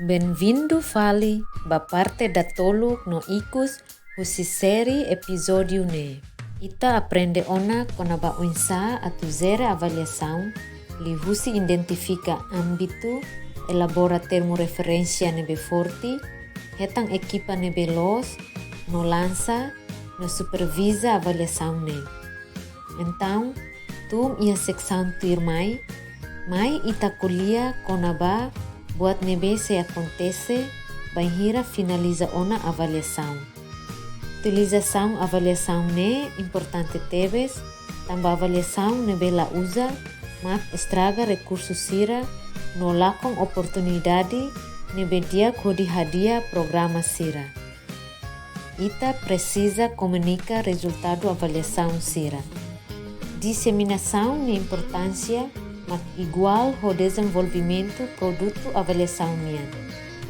Bem-vindo fali ba parte da toluk no ikus husi seri episódio ne. Ita aprende ona kona ba unsa atu zere avaliação li husi identifica âmbito, elabora termo referência nebe forti, hetang equipa nebe los, no lança, no supervisa avaliação ne. Então, tu ia secção tuir mai ita kuliah kona ba buat nebe se acontece, banhira finaliza ona avaliação. Utilização avaliação ne importante teves, tamba avaliação nebe la usa, mak estraga recursos sira, no lakon oportunidade nebe dia kodi hadia programa sira. Ita precisa comunica resultado avaliação sira. Disseminação ne importância mak igual ao desenvolvimento produto avaliação nian.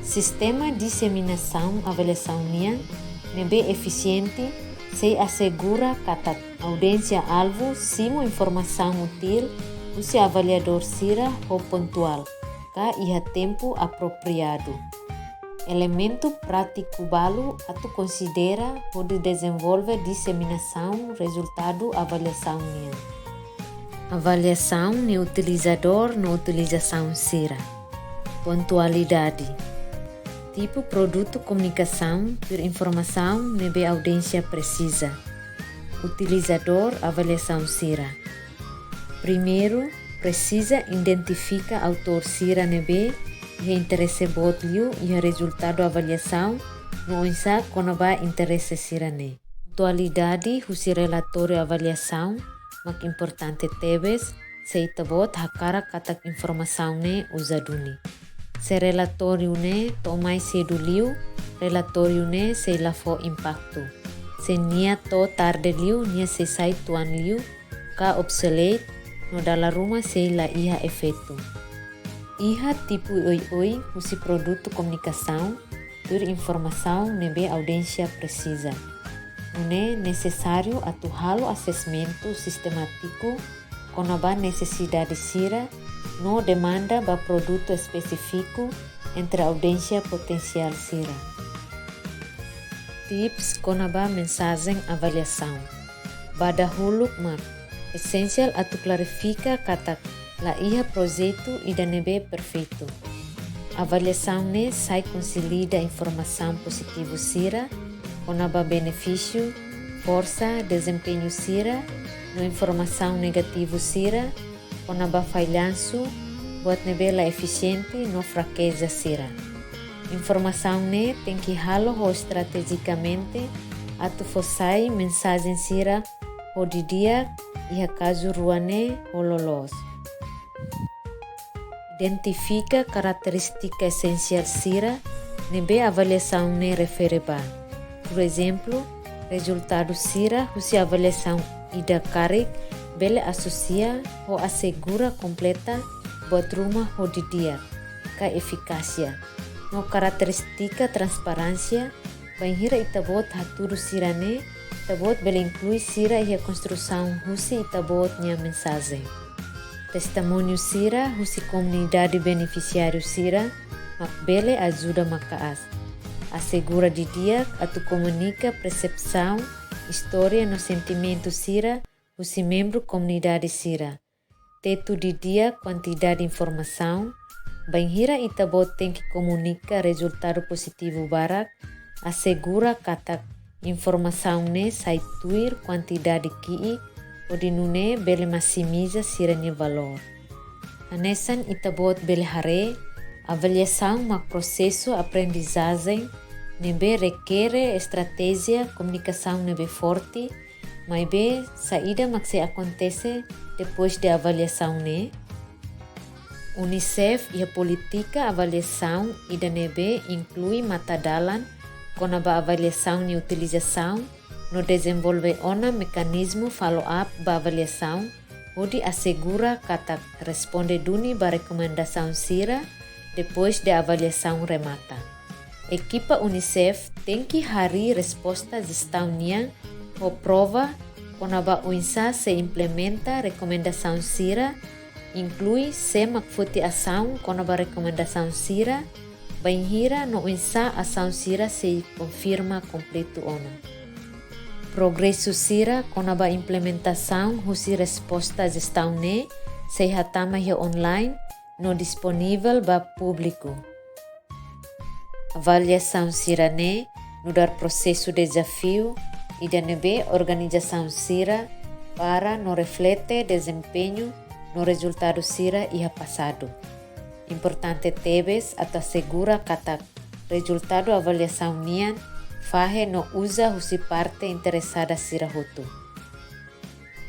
Sistema disseminação avaliação nian nebe eficiente se assegura kata audiência alvo simo informação útil usi avaliador sira ou pontual ka iha tempo apropriado. Elemento prático balu atu considera pode desenvolver disseminação resultado avaliação nian. Avaliação no utilizador no utilização sira. Pontualidade. Tipo produto comunicação por informação nebe audiência precisa. Utilizador avaliação sira. Primeiro, precisa identificar autor sira nebe e interesse botlio e resultado avaliação no insa konaba interesse sira ne. Pontualidade husi relatório avaliação mak importante tebes se itabot hakara katak informação ne usaduni. Se relatório ne tomai seduliu, relatório ne se lafo impacto. Se nia to tarde liu, nia se sai tuan liu, ka obsolete, no dala rumah se la iha efeito. Iha tipu oi husi produto comunicação, por informação nebe audiência precisa. Não é necessário atuhalo assessmento sistemático com a necessidade sira, no demanda ba produto específico entre a audiência potencial sira. Tips com a mensagem avaliação. Bada huluk mak, essencial atu clarifica kata la iha projeto ida nebe perfeito. Avaliação ne sai consolida informação positivo sira, konaba benefício, força, desempenho sira, no informação negativo sira, konaba falhanço, buat nebela eficiente, no fraqueza sira. Informação ne tem que halo ho estrategicamente, atu fossai mensagem sira, ho di dia, iha caso ruane ho lolos. Identifica característica essencial sira, nebe avaliação ne refere ba. Por exemplo, resultado sira husi avaliação ida karik bele associa ou assegura completa buat rumah ho di dia ka eficácia. No característica transparência, banhira itabot haturu sira ne, itabot bele inclui sira e a construção husi itabot nya mensagem. Testemunho sira husi comunidade beneficiário sira, mak bele ajuda makaas. Assegura de dia atu comunica percepção, história no sentimento sira, usi membro comunidade sira. Teto de dia quantidade de informação, banhira itabot tem que comunica resultado positivo barak, assegura kata informação ne sai tuir quantidade ki odi nune bele maximiza sira ne valor. Anesan itabot bele hare, avaliação mak processo aprendizagem nebe requer estratégia, comunicação nebe forte, mas be saída mak se acontece depois de avaliação ne. UNICEF e a política avaliação ida nebe inclui matadalan com a avaliação e utilização no desenvolver ona mecanismo follow-up ba avaliação, onde assegura kata responde duni ba recomendação sira depois de avaliação remata. Equipa UNICEF tem que hari resposta gestão nian ou prova quando a UNSA se implementa recomendação sira, inclui se makfuti ação quando a recomendação sira Bain hira no insa asaun sira se confirma completo ona. Progresso sira kona ba implementação husi resposta gestão ne se hatama hi online no disponível ba público. Avaliação sira ne no dar processo desafio e danebe organização sira para no reflete desempenho no resultado sira iha passado. Importante tebes atau segura kata resultado avaliação nian fahe no usa husi parte interessada sira hutu.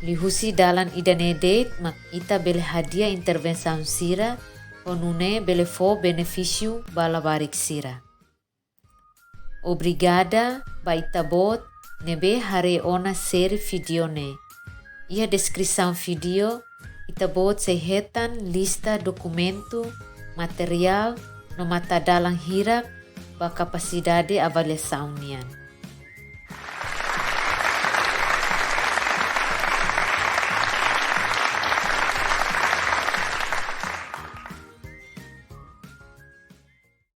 Li husi dalan idane date mak ita bele hadiah intervenção sira onune bele fo benefício bala barik sira. Obrigada ba ita bot nebe hare ona seri video ne. Ia descrição video ita bot sehetan lista dokumento material no mata dalang hirak ba kapasidade avaliação nian.